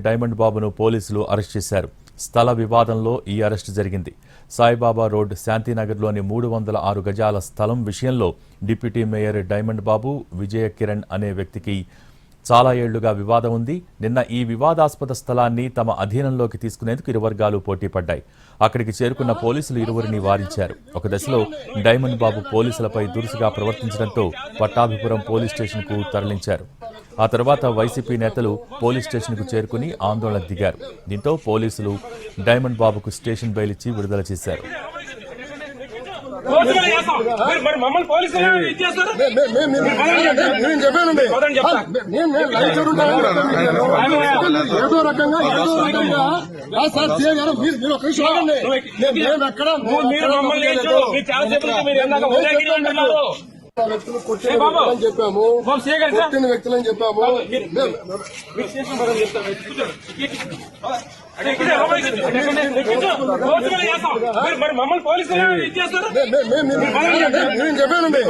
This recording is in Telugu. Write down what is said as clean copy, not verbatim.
డైమండ్ బాబును పోలీసులు అరెస్ట్ చేశారు. స్థల వివాదంలో ఈ అరెస్ట్ జరిగింది. సాయిబాబా రోడ్ శాంతినగర్లోని 306 గజాల స్థలం విషయంలో డిప్యూటీ మేయర్ డైమండ్ బాబు, విజయ కిరణ్ అనే వ్యక్తికి చాలా ఏళ్లుగా వివాదం ఉంది. నిన్న ఈ వివాదాస్పద స్థలాన్ని తమ అధీనంలోకి తీసుకునేందుకు ఇరు వర్గాలు పోటీపడ్డాయి. అక్కడికి చేరుకున్న పోలీసులు ఇరువురిని వారించారు. ఒక దశలో డైమండ్ బాబు పోలీసులపై దురుసుగా ప్రవర్తించడంతో పట్టాభిపురం పోలీస్ స్టేషన్కు తరలించారు. ఆ తర్వాత వైసీపీ నేతలు పోలీస్ స్టేషన్కు చేరుకుని ఆందోళన దిగారు. దీంతో పోలీసులు డైమండ్ బాబుకు స్టేషన్ బెయిల్ ఇచ్చి విడుదల చేశారు. చెప్పాము వ్యక్తులని చెప్పాము. మమ్మల్ని పోలీసులు చెప్పానండి.